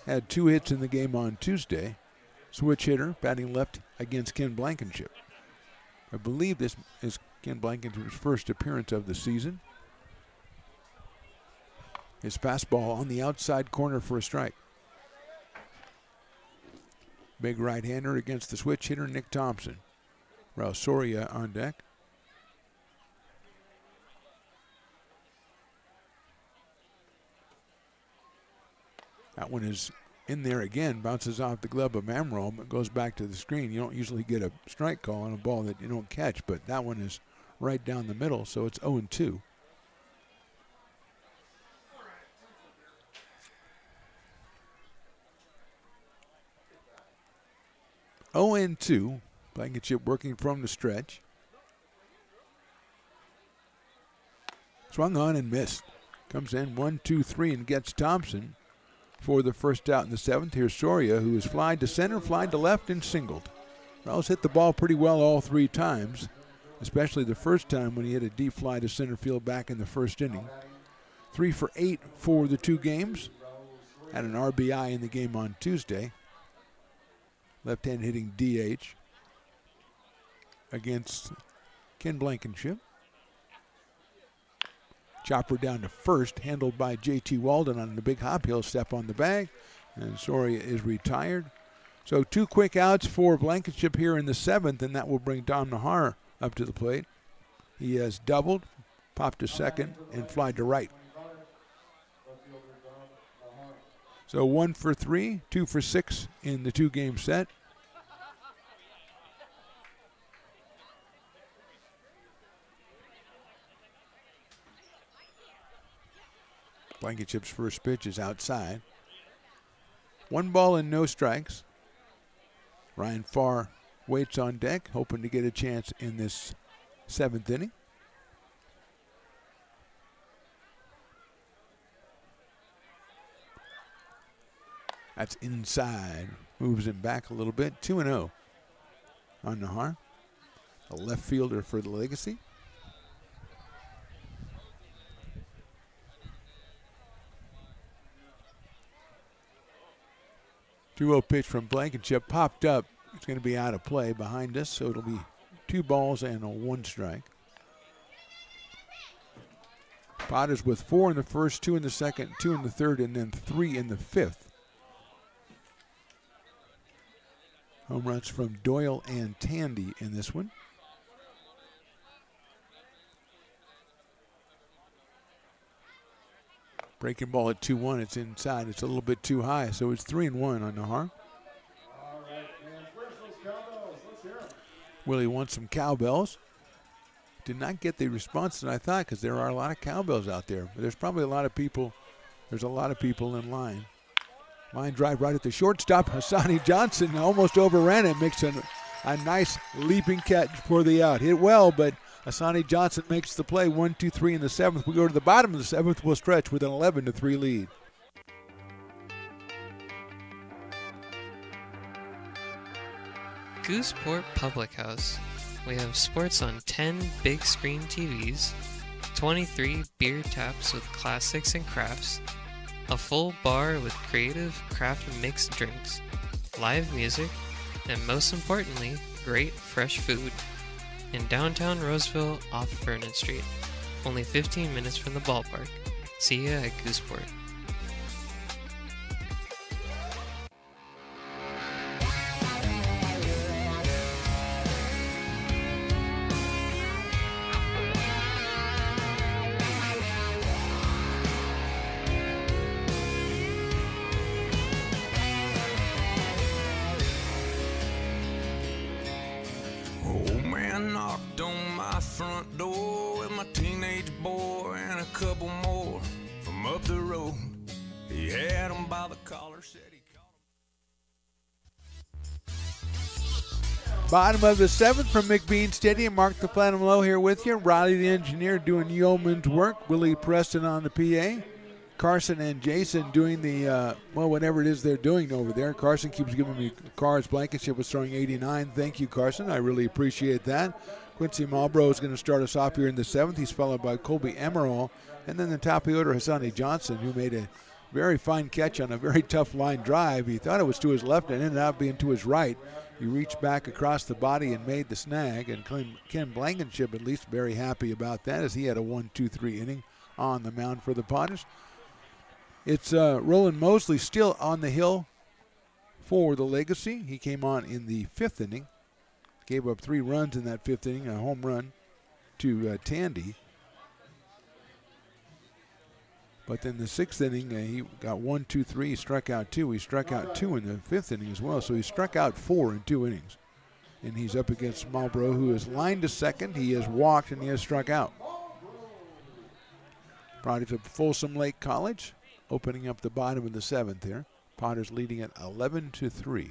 had 2 hits in the game on Tuesday. Switch hitter, batting left against Ken Blankenship. I believe this is Ken Blankenship's first appearance of the season. His fastball on the outside corner for a strike. Big right-hander against the switch hitter, Nick Thompson. Raul Soria on deck. That one is in there again, bounces off the glove of Mamrol, but goes back to the screen. You don't usually get a strike call on a ball that you don't catch, but that one is right down the middle, so it's 0-2. (0-2). Blankenship working from the stretch. Swung on and missed. Comes in 1-2-3 and gets Thompson for the first out in the 7th. Here's Soria, who is flied to center, flied to left, and singled. Raul's hit the ball pretty well all 3 times, especially the first time when he hit a deep fly to center field back in the first inning. 3 for 8 for the 2 games. Had an RBI in the game on Tuesday. Left-hand hitting DH against Ken Blankenship. Chopper down to first, handled by J.T. Walden on the big hop. He'll step on the bag, and Soria is retired. So 2 quick outs for Blankenship here in the 7th, and that will bring Dom Nahar up to the plate. He has doubled, popped to second, and flied to right. So 1 for 3, 2 for 6 in the 2-game set. Blankenship's first pitch is outside. 1 ball and no strikes. Ryan Farr waits on deck, hoping to get a chance in this 7th inning. That's inside. Moves him back a little bit. 2-0 on Nahar. A left fielder for the Legacy. Two-0 pitch from Blankenship, popped up. It's going to be out of play behind us, so it'll be 2 balls and a 1 strike. Potters with 4 in the first, 2 in the second, 2 in the third, and then 3 in the 5th. Home runs from Doyle and Tandy in this one. Breaking ball at 2-1. It's inside. It's a little bit too high, so it's 3-1 on Nahar. All right, man. Where's those cowbells? Let's hear them. Willie wants some cowbells. Did not get the response that I thought, because there are a lot of cowbells out there. But there's probably a lot of people. There's a lot of people in line. Line drive right at the shortstop. Hassani Johnson almost overran it. Makes a nice leaping catch for the out. Hit well, but Hassani Johnson makes the play. 1-2-3 in the 7th. We go to the bottom of the 7th. We'll stretch with an 11-3 lead. Gooseport Public House. We have sports on 10 big screen TVs, 23 beer taps with classics and crafts, a full bar with creative craft mixed drinks, live music, and most importantly, great fresh food. In downtown Roseville off Vernon Street, only 15 minutes from the ballpark. See ya at Gooseport. Knocked on my front door with my teenage boy and a couple more from up the road. He had him by the collar, said he caught him. Bottom of the 7th from McBean Stadium. Mark the Platinum Low here with you. Riley the engineer doing yeoman's work. Willie Preston on the PA. Carson and Jason doing the, whatever it is they're doing over there. Carson keeps giving me cards. Blankenship was throwing 89. Thank you, Carson. I really appreciate that. Quincy Marlborough is going to start us off here in the 7th. He's followed by Colby Emerald. And then the top order, Hassani Johnson, who made a Very fine catch on a very tough line drive. He thought it was to his left and ended up being to his right. He reached back across the body and made the snag, and Ken Blankenship at least very happy about that as he had a 1-2-3 inning on the mound for the Potters. It's Roland Mosley still on the hill for the Legacy. He came on in the 5th inning, gave up 3 runs in that 5th inning, a home run to Tandy. But then the 6th inning, he got 1, 2, 3. He struck out 2. He struck out 2 in the 5th inning as well. So he struck out 4 in 2 innings. And he's up against Marlboro, who is lined to second. He has walked and he has struck out. Product of Folsom Lake College, opening up the bottom of the 7th here. Potters leading at 11-3.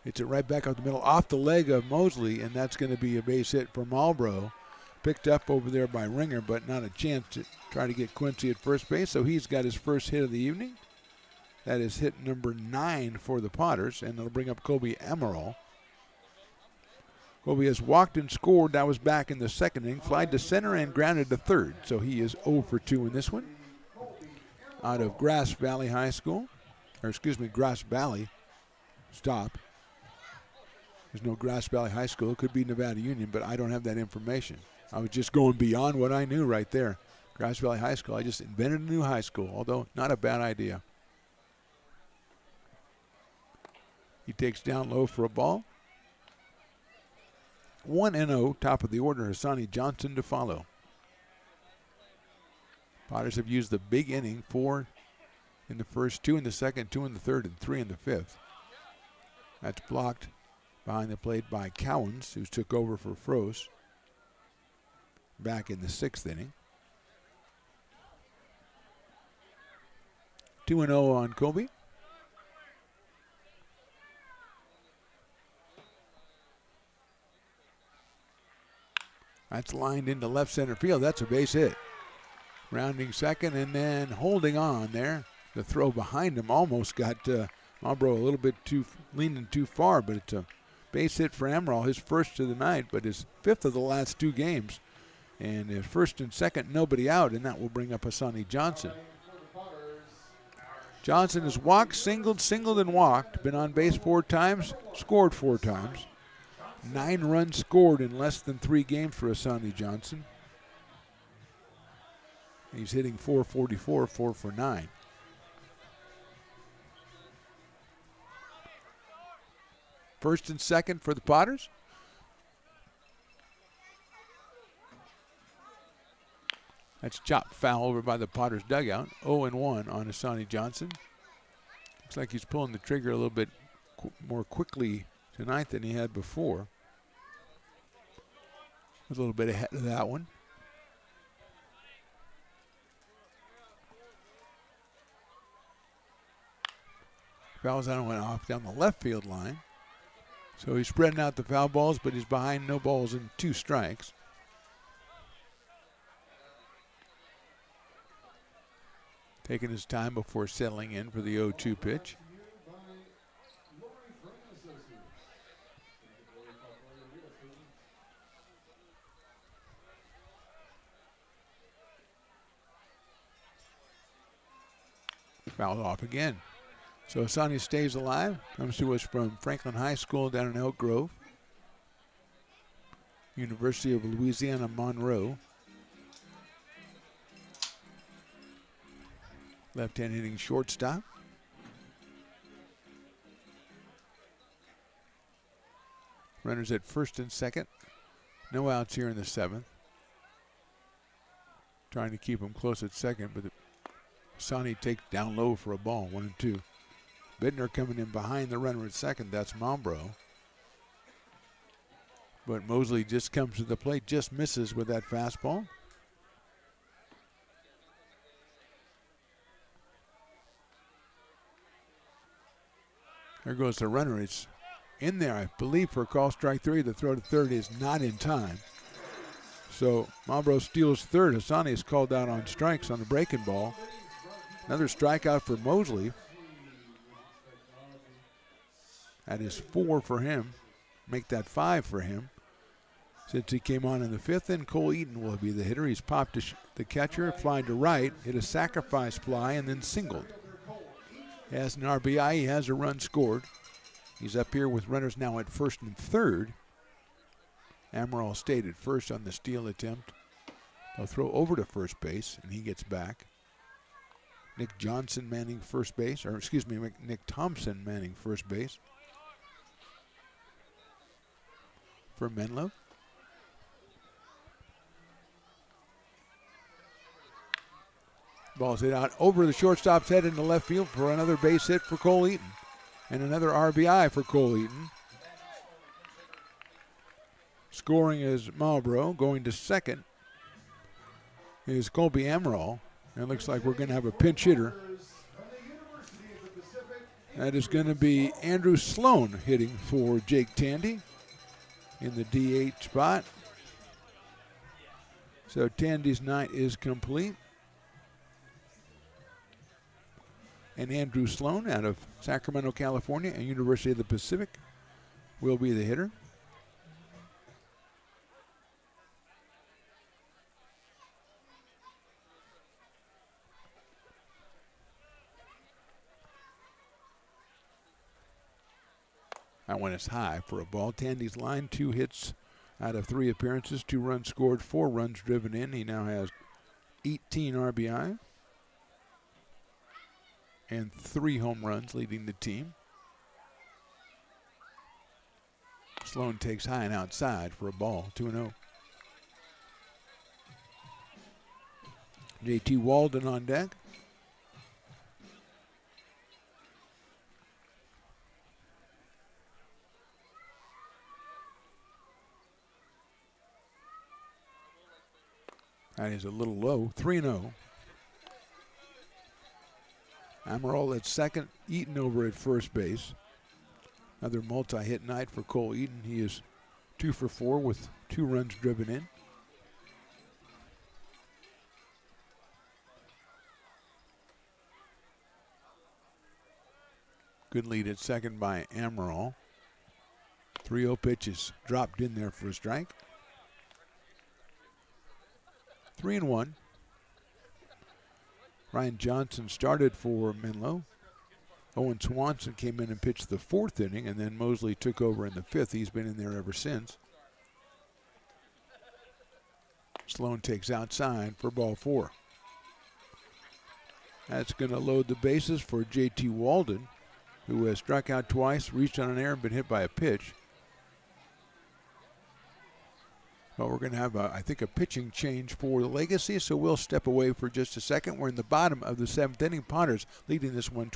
Hits it right back up the middle, off the leg of Mosley, and that's going to be a base hit for Marlboro. Picked up over there by Ringer, but not a chance to try to get Quincy at first base. So he's got his first hit of the evening. That is hit number 9 for the Potters, and it'll bring up Colby Amaral. Colby has walked and scored. That was back in the 2nd inning. Flied to center and grounded to 3rd. So he is 0 for 2 in this one. Out of Grass Valley High School, Grass Valley. Stop. There's no Grass Valley High School. It could be Nevada Union, but I don't have that information. I was just going beyond what I knew right there. Grass Valley High School. I just invented a new high school, although not a bad idea. He takes down low for a ball. 1-0, top of the order, Hassani Johnson to follow. Potters have used the big inning, 4 in the first, 2 in the 2nd, 2 in the 3rd, and 3 in the 5th. That's blocked behind the plate by Cowens, who took over for Froese back in the 6th inning. 2-0 on Colby. That's lined into left center field. That's a base hit. Rounding second and then holding on there. The throw behind him almost got Marlboro a little bit leaning too far, but it's a base hit for Amaral, his first of the night, but his 5th of the last 2 games. And his 1st and 2nd, nobody out, and that will bring up Hassani Johnson. Johnson has walked, singled, and walked. Been on base 4 times, scored 4 times. 9 runs scored in less than 3 games for Hassani Johnson. He's hitting .444, 4 for 9. First and 2nd for the Potters. That's chopped foul over by the Potters dugout. 0-1 on Hassani Johnson. Looks like he's pulling the trigger a little bit more quickly tonight than he had before. Was a little bit ahead of that one. Fouls out and went off down the left field line. So he's spreading out the foul balls, but he's behind no balls and 2 strikes. Taking his time before settling in for the 0-2 pitch. Fouled off again. So Hassani stays alive. Comes to us from Franklin High School down in Elk Grove. University of Louisiana Monroe. Left-hand hitting shortstop. Runners at 1st and 2nd. No outs here in the 7th. Trying to keep him close at 2nd, but Hassani takes down low for a ball, 1-2. Bittner coming in behind the runner at 2nd. That's Marlboro. But Mosley just comes to the plate, just misses with that fastball. There goes the runner. It's in there, I believe, for a call strike 3. The throw to 3rd is not in time. So Marlboro steals 3rd. Hassani is called out on strikes on the breaking ball. Another strikeout for Mosley. That is 4 for him. Make that 5 for him. Since he came on in the 5th, and Cole Eaton will be the hitter. He's popped the catcher, fly to right, hit a sacrifice fly, and then singled. As an RBI, he has a run scored. He's up here with runners now at first and third. Amaral stayed at first on the steal attempt. They'll throw over to first base, and he gets back. Nick Johnson manning first base, or excuse me, Nick Thompson manning first base for Menlo. Ball's hit out over the shortstop's head into left field for another base hit for Cole Eaton. And another RBI for Cole Eaton. Scoring is Marlboro. Going to second is Colby Amaral. And it looks like we're going to have a pinch hitter. That is going to be Andrew Sloan hitting for Jake Tandy in the DH spot. So Tandy's night is complete. And Andrew Sloan out of Sacramento, California, and University of the Pacific will be the hitter. That one is high for a ball. Tandy's line, 2 hits out of 3 appearances, 2 runs scored, 4 runs driven in. He now has 18 RBI. And 3 home runs leading the team. Sloan takes high and outside for a ball, 2-0. JT Walden on deck. That is a little low, 3-0. Amaral at second, Eaton over at first base. Another multi-hit night for Cole Eaton. He is 2 for 4 with 2 runs driven in. Good lead at second by Amaral. 3-0 pitches dropped in there for a strike. 3-1. Ryan Johnson started for Menlo. Owen Swanson came in and pitched the 4th inning, and then Mosley took over in the 5th. He's been in there ever since. Sloan takes outside for ball 4. That's going to load the bases for JT Walden, who has struck out twice, reached on an error, and been hit by a pitch. Well, we're going to have, I think, a pitching change for the Legacy, so we'll step away for just a second. We're in the bottom of the 7th inning. Potters leading this one